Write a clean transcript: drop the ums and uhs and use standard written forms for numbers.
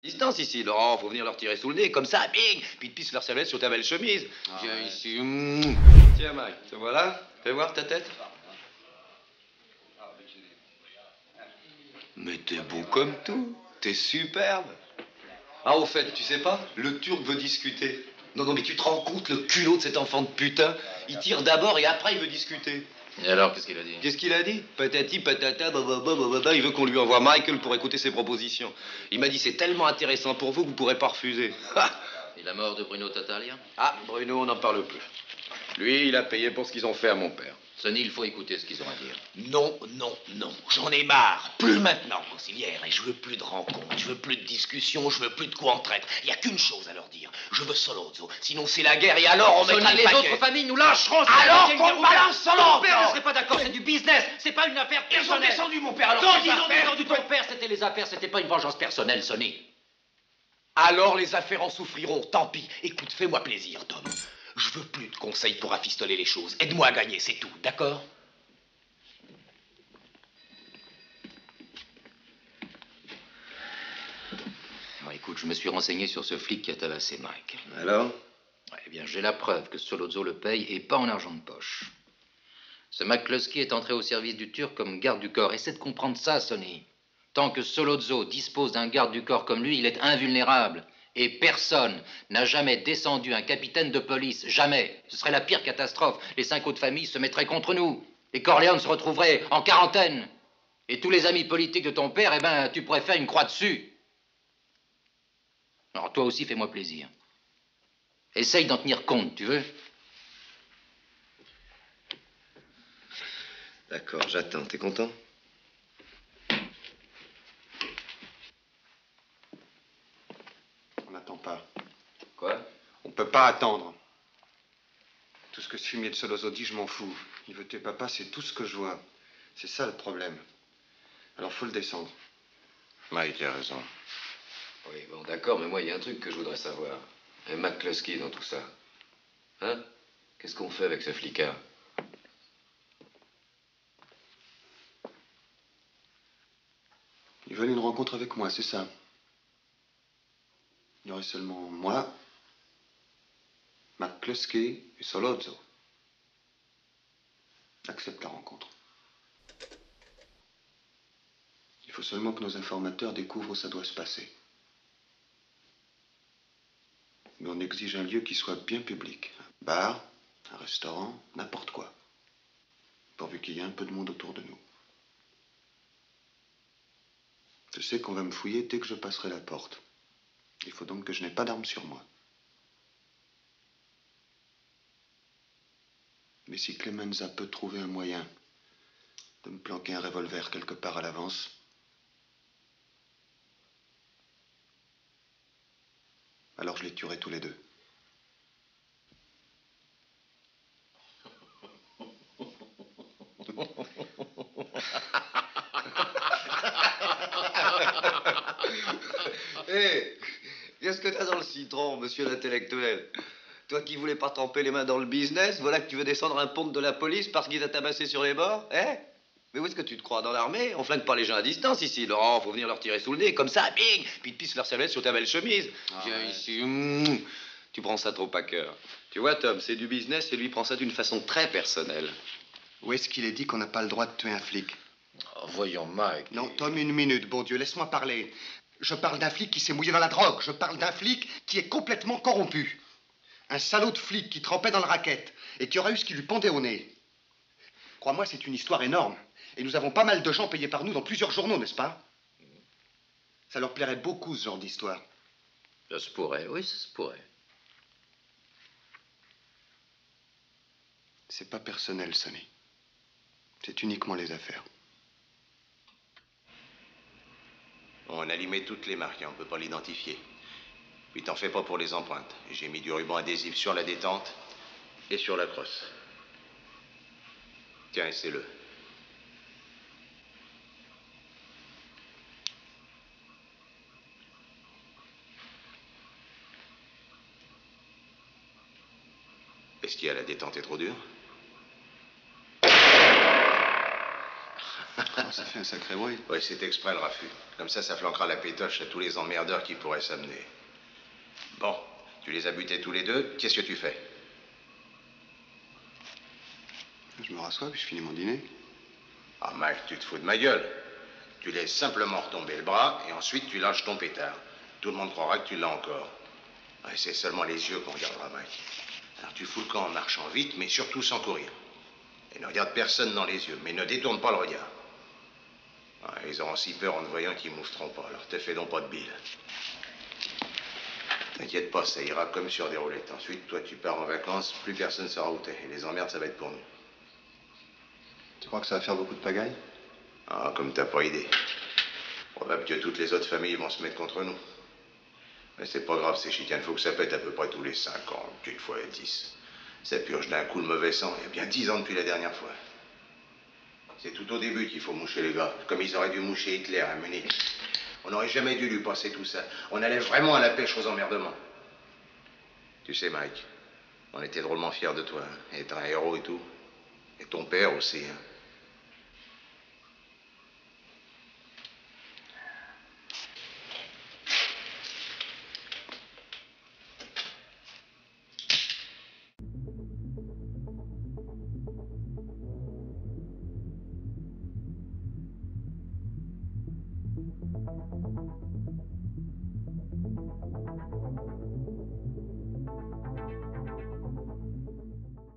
Distance ici, Laurent, faut venir leur tirer sous le nez, comme ça, bing, puis ils te pissent leur serviette sur ta belle chemise. Ah, Viens ouais. ici. Tiens, Mike, te voilà. Fais voir ta tête. Mais t'es beau comme tout. T'es superbe. Ah, au fait, tu sais pas, le Turc veut discuter. Non, non, mais tu te rends compte le culot de cet enfant de putain? Il tire d'abord et après il veut discuter. Et alors, qu'est-ce qu'il a dit? Qu'est-ce qu'il a dit? Patati, patata, bababa, il veut qu'on lui envoie Michael pour écouter ses propositions. Il m'a dit, c'est tellement intéressant pour vous que vous pourrez pas refuser. Et la mort de Bruno Tattaglia? Ah, Bruno, on n'en parle plus. Lui, il a payé pour ce qu'ils ont fait à mon père. Sonny, il faut écouter ce qu'ils ont à dire. Non, non, non. J'en ai marre. Plus maintenant, concilière. Et je veux plus de rencontres. Je veux plus de discussions. Je veux plus de coups en traître. Il y a qu'une chose à leur dire. Je veux Solozzo. Sinon, c'est la guerre. Et alors, on mettra Sonny, le les paquet. autres familles nous lâcheront. Alors qu'on balance Ton Solozzo. père ne serait pas d'accord, c'est du business. C'est pas une affaire Ils ont personnelle. descendu mon père. Alors Quand qu'est-ce ils qu'il va ont faire descendu ton père, c'était les affaires, c'était pas une vengeance personnelle, Sonny. Alors les affaires en souffriront. Tant pis. Écoute, fais-moi plaisir, Tom. Je veux plus de conseils pour rafistoler les choses. Aide-moi à gagner, c'est tout. D'accord? Bon, écoute, je me suis renseigné sur ce flic qui a tabassé Mike. Alors? Eh bien, j'ai la preuve que Solozzo le paye et pas en argent de poche. Ce McCluskey est entré au service du Turc comme garde du corps. Essaie de comprendre ça, Sonny. Tant que Solozzo dispose d'un garde du corps comme lui, il est invulnérable. Et personne n'a jamais descendu un capitaine de police. Jamais. Ce serait la pire catastrophe. Les 5 autres familles se mettraient contre nous. Les Corleone se retrouveraient en quarantaine. Et tous les amis politiques de ton père, eh ben, tu pourrais faire une croix dessus. Alors, toi aussi, fais-moi plaisir. Essaye d'en tenir compte, tu veux? D'accord, j'attends. T'es content? On n'attend pas. Quoi? On peut pas attendre. Tout ce que ce fumier de Solozzo dit, je m'en fous. Il veut tuer papa, c'est tout ce que je vois. C'est ça le problème. Alors faut le descendre. Mike a raison. Oui, bon, d'accord, mais moi, il y a un truc que je voudrais savoir. Un McCluskey dans tout ça. Hein? Qu'est-ce qu'on fait avec ce flicard? Ils veulent une rencontre avec moi, c'est ça. Il y aurait seulement moi, McCluskey et Solozzo. Accepte la rencontre. Il faut seulement que nos informateurs découvrent où ça doit se passer. Mais on exige un lieu qui soit bien public. Un bar, un restaurant, n'importe quoi. Pourvu qu'il y ait un peu de monde autour de nous. Je sais qu'on va me fouiller dès que je passerai la porte. Il faut donc que je n'ai pas d'armes sur moi. Mais si Clemenza peut trouver un moyen de me planquer un revolver quelque part à l'avance, alors je les tuerai tous les deux. Hé, qu'est-ce que t'as dans le citron, monsieur l'intellectuel? Toi qui voulais pas tremper les mains dans le business, voilà que tu veux descendre un ponte de la police parce qu'il t'a tabassé sur les bords, hein? Mais où est-ce que tu te crois? Dans l'armée? On flingue pas les gens à distance ici, Laurent. Faut venir leur tirer sous le nez, comme ça, bing! Puis ils te pissent leur serviette sur ta belle chemise. Ah, Viens ouais. ici. Tu prends ça trop à cœur. Tu vois, Tom, c'est du business et lui prend ça d'une façon très personnelle. Où est-ce qu'il est dit qu'on n'a pas le droit de tuer un flic? Oh, voyons, Mike. Non, Tom, une minute, bon Dieu, laisse-moi parler. Je parle d'un flic qui s'est mouillé dans la drogue. Je parle d'un flic qui est complètement corrompu. Un salaud de flic qui trempait dans le racket et qui aurait eu ce qui lui pendait au nez. Crois-moi, c'est une histoire énorme. Et nous avons pas mal de gens payés par nous dans plusieurs journaux, n'est-ce pas? Ça leur plairait beaucoup, ce genre d'histoire. Ça se pourrait, oui, ça se pourrait. C'est pas personnel, Sonny. C'est uniquement les affaires. On a limé toutes les marques, hein, on ne peut pas l'identifier. Puis t'en fais pas pour les empreintes. J'ai mis du ruban adhésif sur la détente et sur la crosse. Tiens, essaie-le. Est-ce qu'il y a la détente est trop dure? Oh, ça fait un sacré bruit. Oui, c'est exprès le raffut. Comme ça flanquera la pétoche à tous les emmerdeurs qui pourraient s'amener. Bon, tu les as butés tous les deux, qu'est-ce que tu fais? Je me rassois, puis je finis mon dîner. Ah, Mike, tu te fous de ma gueule. Tu laisses simplement retomber le bras et ensuite tu lâches ton pétard. Tout le monde croira que tu l'as encore. Ouais, c'est seulement les yeux qu'on regardera, Mike. Alors tu fous le camp en marchant vite, mais surtout sans courir. Et ne regarde personne dans les yeux, mais ne détourne pas le regard. Ouais, ils auront si peur en te voyant qu'ils moufferont pas, alors te fais donc pas de bile. T'inquiète pas, ça ira comme sur des roulettes. Ensuite, toi, tu pars en vacances, plus personne saura où t'es. Et les emmerdes, ça va être pour nous. Tu crois que ça va faire beaucoup de pagaille? Ah, comme t'as pas idée. Probable que toutes les autres familles vont se mettre contre nous. Mais c'est pas grave, ces chicanes, faut que ça pète à peu près tous les 5 ans, une fois 10. Ça purge d'un coup le mauvais sang, il y a bien 10 ans depuis la dernière fois. C'est tout au début qu'il faut moucher les gars, comme ils auraient dû moucher Hitler à Munich. On n'aurait jamais dû lui passer tout ça. On allait vraiment à la pêche aux emmerdements. Tu sais, Mike, on était drôlement fiers de toi, hein, et t'es un héros et tout. Et ton père aussi, hein.